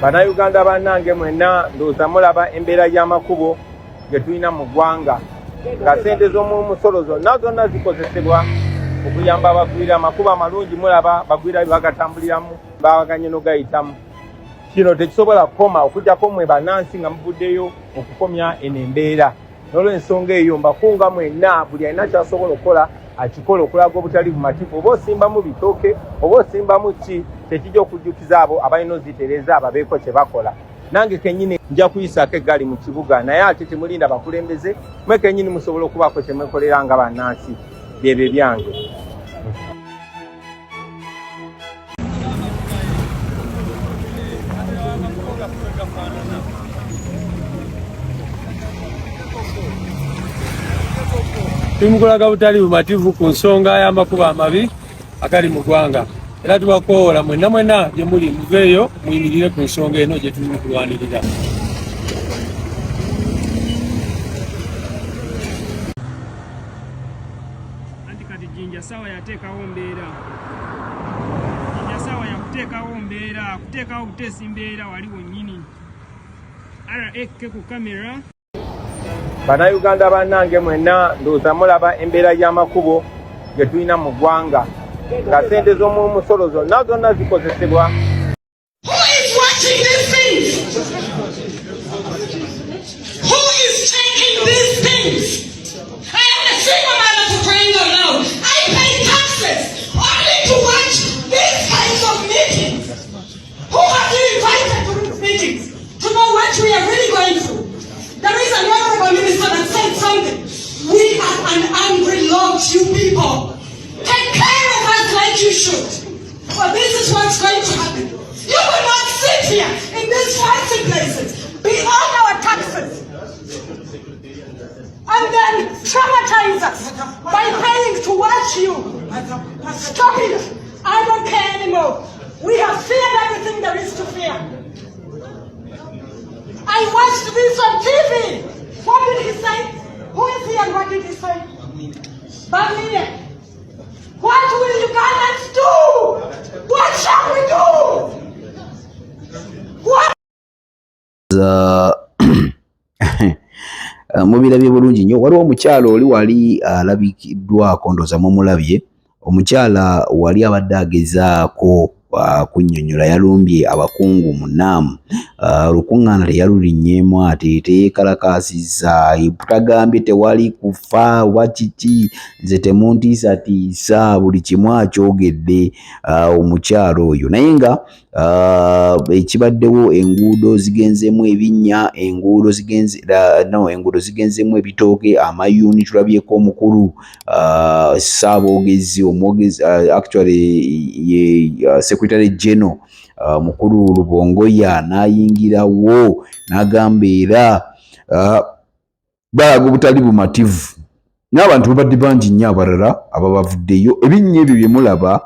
Bannayuganda bannange mwenna ndowooza mulaba embeera y'amakubo ge tulina mu ggwanga nga ssente z'omusolo zonna zikozesebwa okuyamba abagwira amakubo amalungi. Mulaba bagwira bagatambuliramu babaganye n'ogayitamu. Kino tekisobola kukoma okujjako mmwe bannansi nga muvuddeyo okukomya eno embeera. N'olw'ensonga eyo mbakunga mwenna buli alina ky'asobola okukola akikola okulaga obutali bumativu, oba osimbamu bitooke oba osimbamu ki tekijja okujjukiza abo abalina ozitereeza ababeeko kye bakola. Nange kennyini nja kuyisaako eggali mu kibuga, naye ate temulinda bakulembeze, mwe kennyini musobola okubaako kye mwekolera nga bannansi. Byebyo byange. Tumukolaga butali bumativu ku nsonga y'amakubo amabi agali mu ggwanga, era tubakoola mwenna gye muli muveeyo muyimirire ku nsonga eno gye tuli kulwanirira. Anti kati Jinja sawa yateekawo mbeera, Jinja sawa yakuteekawo mbeera, kuteekawo buteesi mbeera waliwo nnyini. RAK ku kamera. Bannayuganda bannange mwenna ndowooza mulaba embeera y'amakubo ge tulina mu ggwanga nga ssente z'omusolo zonna zikozesebwa. Who is watching these things? Who is checking these things? I am a single mother for crying out loud. I pay taxes only to watch these kinds of meetings. Who have you invited to these meetings to know what we are really going through? There is an honorable minister that said something. We are an angry lot, you people. Take care of us like you should. For this is what's going to happen. You will not sit here in these fancy places, beyond our taxes, and then traumatize us by paying to watch you. Stop it. I don't care anymore. We have feared everything there is to fear. I watched this on TV. What did he say? Who is he and what did he say? Bambalaganye. What will Ugandans do? What shall we do? What? Mubirabye bulungi nnyo. Waliwo omukyala oli wali alabikiddwako ndooza mumulabye. Omukyala wali abadde agezaako kunnyonnyola, yalumbye abakungu mu Naamu. Olukuŋŋaana teyalulinnyeemu ate teyeekalakaasizza, tagambye tewali kufa oba kiki, nze temuntiisatiisa, buli kimu akyogedde omukyala oyo. Naye nga ekibaddewo enguudo zigenzeemu ebinnya, enguudo zigenzeemu ebitooke, amayuuni tulabyeko omukulu Ssaaboogezi omwogezi actually Secretary General mukulu Lubongoya n'ayingirawo n'agamba era balaga obutali bumativu. N'abantu babadde bangi nnyo abalala ababavuddeyo. Ebinnya ebyo bye mulaba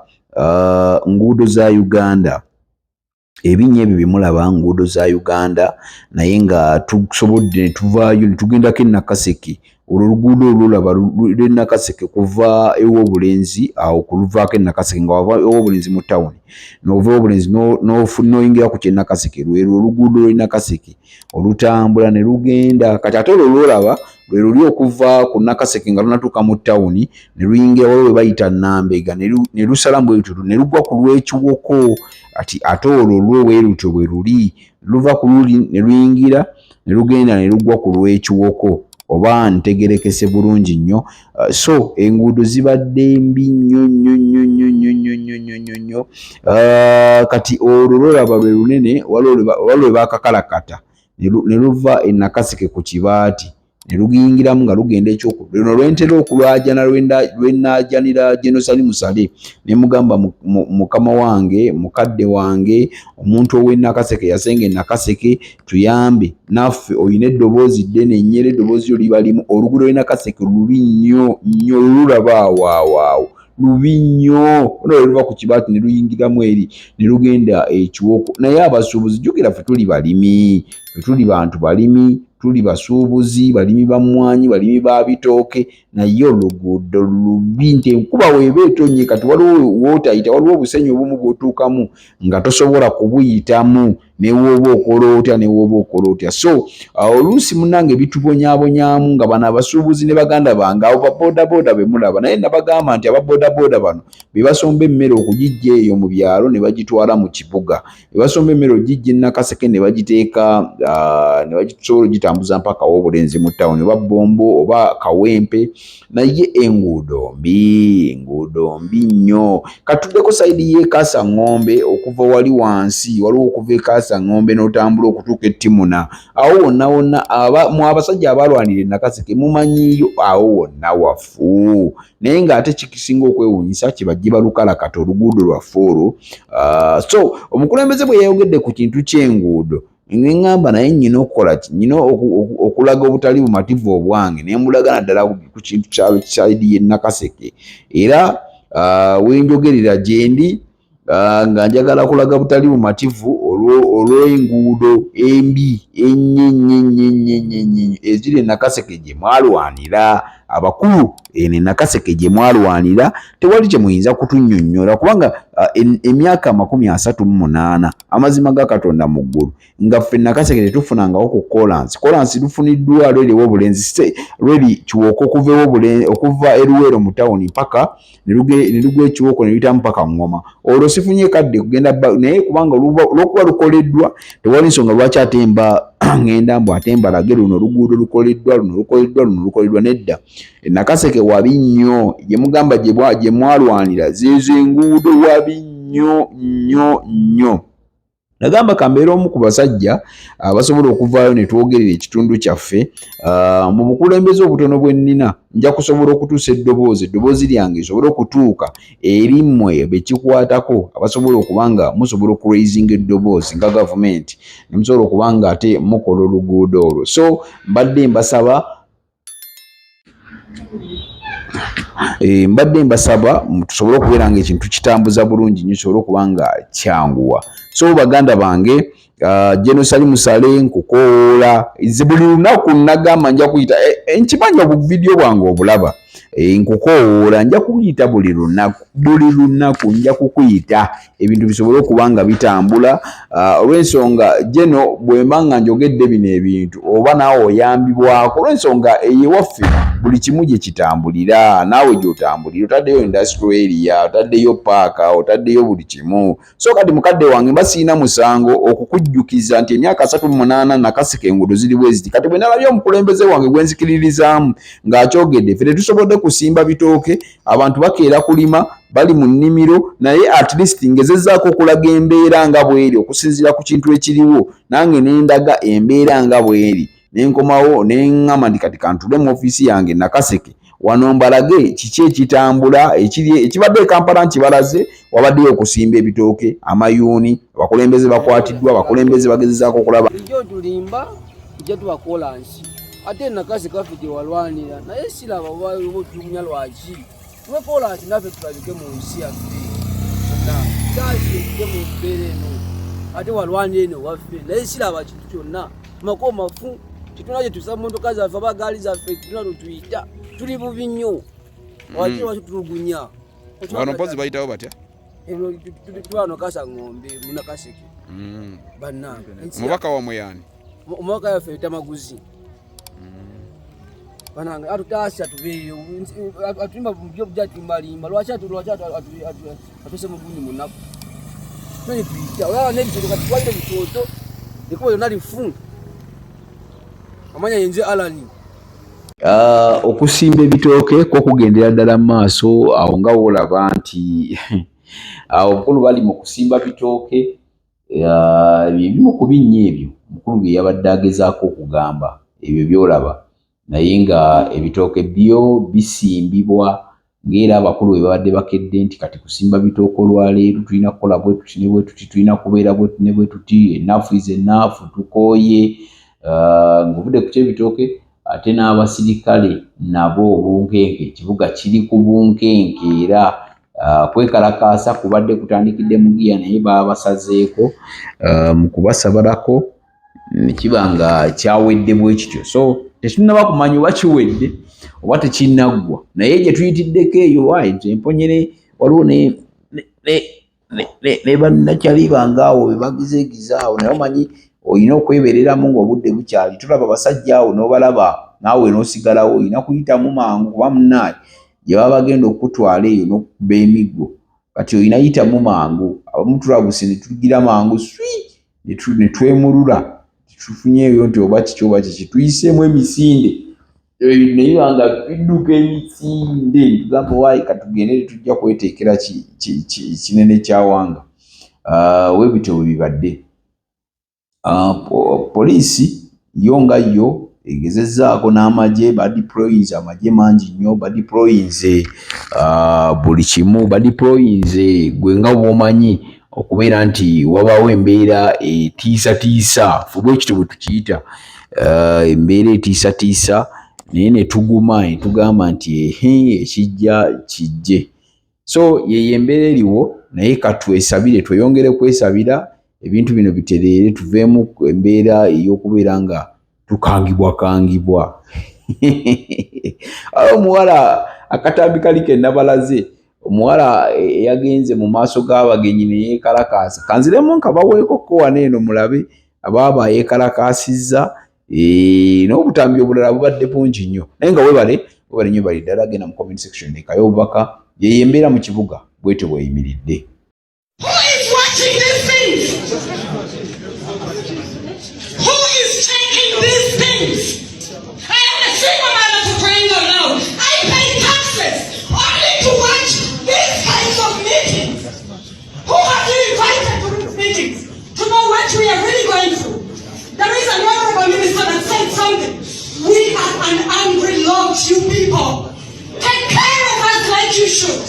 nguudo za Uganda, ebinnya ebyo bye mulaba nguudo za Uganda, naye nga tusobodde ne tuvaayo ne tugendako e Nakaseke. Olwo oluguudo olulaba lw'e Nakaseke kuva ew'obulenzi awo kuluvaako e Nakaseke nga wava ew'obulenzi mu tawuni n'ova ew'obulenzi n'oyingira ku kye Nakaseke, lwero oluguudo lw'e Nakaseke olutambula ne lugenda kati ate olwo lwolaba lwe luli okuva ku Nakaseke nga lunatuuka mu tawuni ne luyingira waliwo we bayita Nambega ne lusala bwe lutyo ne lugwa ku lw'ekiwoko. Ate olwo lwo bwe lutyo bwe luli luva ku luli ne luyingira ne lugenda ne lugwa ku lw'ekiwoko. Oba ntegerekese bulungi nnyo. So enguudo zibadde mbi nnyo. Kati olwo lwolaba lwe lunene waliwo lwe baakakalakata ne luva e Nakaseke ku Kibaati ne lugiyingiramu nga lugenda ekyokulu. Luno lwentera okulwajana lwenaajanira Jenosali Musale ne mugamba mukama wange, mukadde wange, omuntu ow'e Nakaseke yasenga e Nakaseke, tuyambe naffe oyina eddoboozi ddene nnyera eddoboozi lyo liba limu. Oluguudo lw'e Nakaseke lubi nnyo lulaba awo lubi nnyo. Olwo luva ku Kibaati ne luyingiramu eri ne lugenda ekiwoko. Naye abasuubuzi jjukira ffe tuli balimi tuli bantu balimi, tuli basuubuzi, balimi bamwanyi, balimi ba bitooke, naye oluguudo lubi nti enkuba weeba etonnye kati waliwo wootayita, waliwo obusenyi obumu bw'otuukamu nga tosobola kubuyitamu newooba okola otya. So oluusi munnange bitubonyabonyaamu nga bano abasuubuzi ne baganda bange abo baboodabooda be mulaba, naye nabagamba nti ababoodabooda bano be basomba emmere okugijja eyo mu byalo ne bagitwala mu kibuga, be basomba emmere okugijja e Nakaseke ne bagiteeka ne bagisobola ogitambuza mpaka w'obulenzi mu ttawuni oba Bombo oba Kawempe, naye enguudo mbi nnyo. Katuddeko sayidi y'e Kaasangombe okuva wali wansi, waliwo okuva e Kaasangombe n'otambula okutuuka e Timuna, awo wonna mu abasajja abalwanira e Nakaseke mumanyiyo awo wonna wafu, naye ng'ate kikisinga okwewuunyisa kibajje balukalakata oluguudo lwaffe olwo. So omukulembeze bwe yayogedde ku kintu ky'enguudo ng'eŋŋamba naye nnyina okukola ki, nnyina okulaga obutali bumativu obwange ne mbulaga naddala ku kintu kya sayidi y'e Nakaseke, era wenjogerera gye ndi nga njagala kulaga butali bumativu olw'enguudo embi ennyo eziri e Nakaseke gye mwalwanira abakulu, eno Nakaseke gye mwalwanira tewali kye muyinza kutunnyonnyola kubanga emyaka 38 amazima ga Katonda mu ggulu nga ffe Nakaseke tetufunangawo ku kolansi lufuniddwa lweri w'obulenzi lweri Kiwoko okuva e Luweero mu tawuni mpaka ne lugwa e Kiwoko ne luyita mpaka Ngoma. Olwo sifunye kadde kugenda naye kubanga olw'okuba lukoleddwa tewali nsonga lwaki atemba ngenda mbu atemba lage luno oluguudo lukoleddwa nedda. Nakaseke wabi nnyo gye mugamba gye mwalwanira zezo enguudo wabi nnyo. Nagamba kambeera omu ku basajja abasobola okuvaayo ne twogerera ekitundu kyaffe mu bukulembeze obutono bwe nnina nja kusobola okutuusa eddoboozi lyange esobole okutuuka eri mmwe be kikwatako abasobola okuba nga musobola okuraisinga eddoboozi nga gavumenti ne musobola okuba nga ate mukola oluguudo olwo. So mbadde mbasaba tusobole okubeera nga ekintu kitambuza bulungi nnyo kisobole okuba nga kyanguwa. So baganda bange Genosali Musale nkukoola buli lunaku nagamba nja kuyita nkimanya obuvidiyo bwange obulaba nkukoola nja kuyita buli lunaku nja kukuyita ebintu bisobole okuba nga bitambula olw'ensonga Geno bwemba nga njogedde bino ebintu oba naawe oyambibwako olw'ensonga eyewaffe buli kimu gye kitambulira, naawe gy'otambulira otaddeyo industry area, otaddeyo paaka, otaddeyo buli kimu. So kati mukadde wange mba siina musango okukujjukiza nti emyaka 38 Nakaseke enguudo ziri bwe ziti. Kati bwe nalabye omukulembeze wange gwe nzikiririzaamu ng'akyogedde ffe tetusobodde kusimba bitooke, abantu bakeera kulima bali mu nnimiro, naye at least ngezezzaako okulaga embeera nga bw'eri okusinziira ku kintu ekiriwo, nange ne ndaga embeera nga bw'eri. Nenkomawo neŋŋamba nti kati kantule mu ofiisi yange Nakaseke wano mbalage kiki ekitambula ekibadde e Kampala nkibalaze, wabaddeyo okusimba ebitooke, amayuuni, abakulembeze bakwatiddwa, abakulembeze bagezezzaako okulaba ijjo tulimba ijja tubakola nsi ate Nakaseke kaffe gye walwanira naye siraba obutumya lwaki tubekola nti naffe tulabike mu nsi yaffe kyakye mu mbeera eno ate walwanira eno waffe naye siraba kintu kyonna mako mafu tituna gye tusaba motoka zaffe abagaali zaffe tuna lutuyita tuli bubi nnyo wakiri waki tulugunya wano mpozi bayitawo batya twano Kaasangombe mu Nakaseke bannange omubaka wamwe yani omubaka yaffe yita Maguzi bannange atutaasa tubeeyo atulimba byo byatimbalimba lwaki atuse mugundi munaku naye tuyita olaba n'ebisolo kati twalire bisooto ekuba yonna lifu amanya yenze Alani okusimba ebitooke ko kugendera ddala mu maaso awo nga woolaba nti awo omukulu bali mu kusimba bitooke ebimu ku binnya ebyo omukulu bye yabadde agezaako okugamba ebyo byolaba, naye nga ebitooke byo bisimbibwa ng'era abakulu bwe babadde bakedde nti kati kusimba bitooke olwaleero tulina kukola bwe tuti ne bwe tuti, tulina kubeera bwe tuti ne bwe tuti, ennaafu ize ennaafu tukooye ng'ovudde ku kyebitooke ate n'abasirikale nabo obunkenke ekibuga kiri ku bunkenke era Okwekalakaasa kubadde kutandikidde mu giya naye baba basazeeko mu kubasabalako nekibanga kyawedde bwe kityo. So tetunaba kumanya oba kiwedde oba tekinnaggwa, naye gye tuyitiddeko eyo emponyere waliwo ne bannakyali bange awo be bagizeegiza awo, naye omanyi olina okwebereramu ng'obudde bukyali. Tulaba abasajja awo n'obalaba naawe n'osigalawo, olina kuyitamu mangu kuba munnaaye gye baba bagenda okutwala eyo n'okukuba emiggo. Kati olina yitamu mangu. Abamu tulabuse ne tugira mangu ne twemulula tufunyeeyo nti oba kiki oba kiki, tuyiseemu emisinde naye nga bidduka emisinde tugamba waayi katugende tujja kweteekera kinene kyawanga. Weebityo bwe bibadde. Poliisi yo nga yo egezezzaako n'amagye, badeployinze amagye mangi nnyo, badeployinze buli kimu, badeployinze gwe nga bw'omanyi okubeera nti wabaawo embeera etiisatiisa, ffe ekityo bwe tukiyita embeera etiisatiisa, naye ne tuguma ne tugamba nti ekijja kijje. So yeyo embeera eriwo, naye katwesabire, tweyongere kwesabira ebintu bino bitereere, tuveemu embeera ey'okubeera nga tukangibwakangibwa. Omuwala akatambi kali ke nabalaze, omuwala eyagenze mu maaso g'abagenyi ne yeekalakaasa, kanziremu nkabaweekoko wano eno mulabe ababa bayeekalakaasizza. N'obutambi obulala bubadde bungi nnyo, naye nga weebale nnyo bali ddala, genda mu comment section ekayo obubaka. Yeyo embeera mu kibuga bwetyo bweyimiridde. Who is watching these things? Who is taking these things? I am a single mother for crying out loud. I pay taxes only to watch these kinds of meetings. Who have you invited to these meetings to know what we are really going through? There is an honorable minister that said something. We are an angry lot, you people. Take care of us like you should.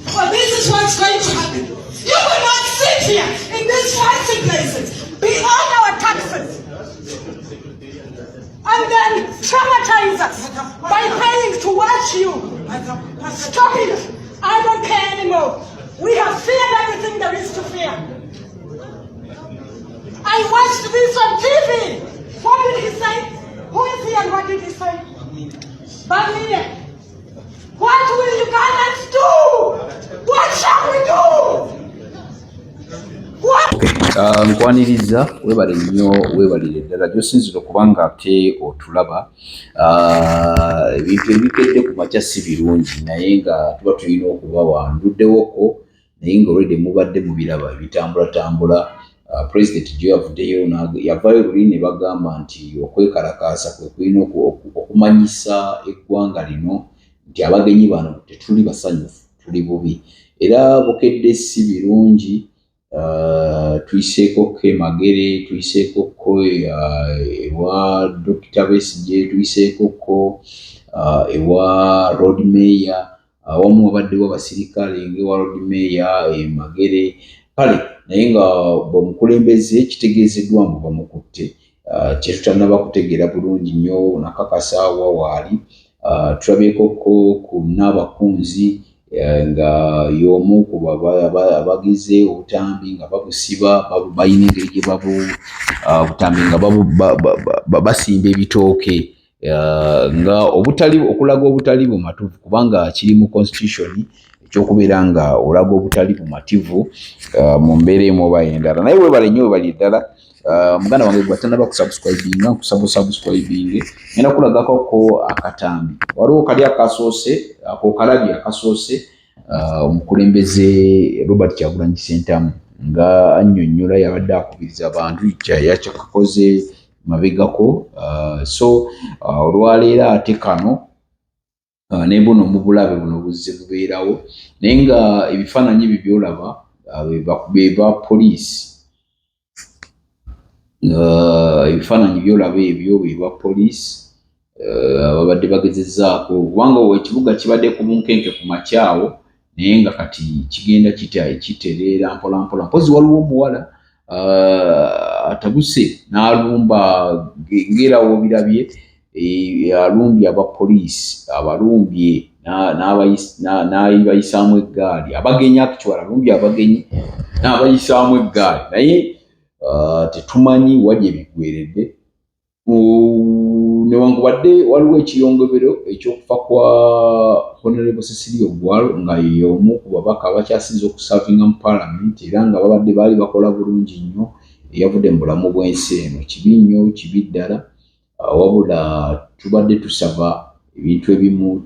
For this is what's going to happen. You will not sit here in these fancy places beyond our taxes and then traumatize us by paying to watch you. Stop it. I don't care anymore. We have feared everything there is to fear. I watched this on TV. What did he say? Who is he and what did he say? Bambalaganye. What will Ugandans do? What shall we do? Nkwaniriza weebale nnyo, weebalire ddala gy'osinzira okuba nga ate otulaba. Ebintu ebikedde ku makya si birungi, naye nga tuba tulina okuba wanduddewoko, naye nga olwedde mubadde mubiraba ebitambulatambula. President gye yavuddeyo yavaayo luli ne bagamba nti okwekalakaasa kwe kulina okumanyisa eggwanga lino nti abagenyi bano tetuli basanyufu, tuli bubi. Era bukedde si birungi. Tuyiseeko Magere, tuyiseeko ewa Dr. Besigye, tuyiseeko ewa Road Mayor, awamu wabaddewo abasirikale ng'ewa Road Mayor Magere kale, naye nga b'omukulembeze kitegeezeddwa mbu bamukutte. Kyetutanaba kutegeera bulungi nnyo, nakakasa wa waali. Tulabyeko ku Naabakunzi nga y'omu ku abagize obutambi nga babusiba, balina engeri gye obutambi nga basimba ebitooke, nga okulaga obutali bumatuufu, kubanga kiri mu constitution ekyokubeera nga olaga obutali bumativu mu mbeera emu oba endala. Naye weebale nnyo, weebali ddala. Muganda wange gwatanaba kusubscribinga, nkusabuscribinge. Ngenda kulagako akatambi, waliwo kali akasoose, ako kalabi akasoose, omukulembeze Robert Kyagulanyi Ssentamu nga annyonnyola yabadde akubiriza abantu yakyakakoze mabegako. So olwaleero ate kano ne buno mu bulabe buno buzze bubeerawo, naye nga ebifaananyi ebyo by'olaba be ba poliisi. Ebifaananyi by'olaba ebyo be ba poliisi babadde bagezezzaako, kubanga ekibuga kibadde ku bunkenke ku makyawo, naye nga kati kigenda kitereera mpola mpola. Mpozi waliwo omuwala atabuse n'alumba ng'erawo birabye, alumbye abapoliisi, abalumbye n'abayisaamu eggaali, abagenyi actually alumbye abagenyi n'abayisaamu eggaali. Naye tetumanyi wajje bigweredde. Newankubadde waliwo ekiyongobero ekyokufa kwa Honorable Cecilia Ogwalo nga ye omu ku babaka abakyasinze okusavinga mu Parliament era nga babadde baali bakola bulungi nnyo, eyavudde mu bulamu bw'ensi eno kibi nnyo, kibi ddala. Wabula tubadde tusaba ebintu ebimu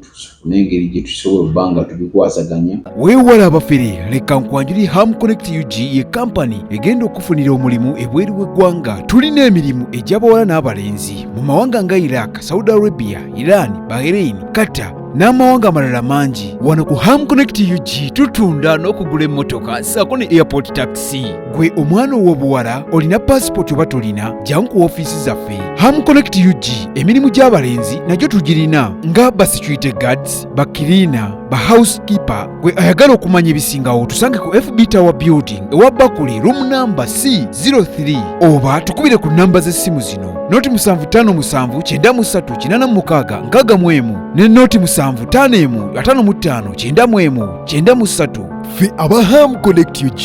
n'engeri gye tusobola obba nga tubikwasaganya. Weewala abafere, leka nkwanjuli Ham Connect UG ye kampani egenda okufunira omulimu ebweru w'eggwanga. Tulina emirimu egy'abawala n'abalenzi mu mawanga nga Iraq, Saudi Arabia, Iran, Bahrain, Qatar n'amawanga amalala mangi. Wano ku Ham Connect UG tutunda n'okugula emmotoka ssaako ne airport taxi. Gwe omwana ow'obuwala olina passport oba tolina, jangu ku ofiisi zaffe. Ham Connect UG emirimu gy'abalenzi nagyo tugirina nga ba security guards, ba cleaner, ba housekeeper. Gwe ayagala okumanya ebisingawo tusange ku FB Tower Building ewa Bakuli room number C03 oba tukubire ku namba z'essimu zino noti 753936 ne noti 7551559193. Ffe aba Ham Connect UG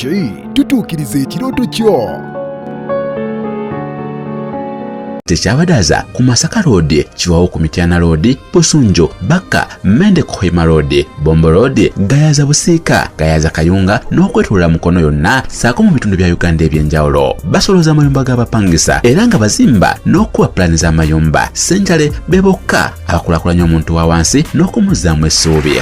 tutuukiriza ekirooto kyo. Tekyabadaza ku Masaka Road, Chiwawo ku Mityana Road, Busunjo, Baka, Mende Kohima Road, Bombo Road, Gayaza Busiika, Gayaza Kayunga n'okwetulula Mukono yonna saako mu bitundu bya Uganda eby'enjawulo. Basoloza amayumba g'abapangisa era nga bazimba n'okuwa pulaani z'amayumba. Ssenjale be bokka abakulaakulanya omuntu wa wansi n'okumuzzaamu essuubi.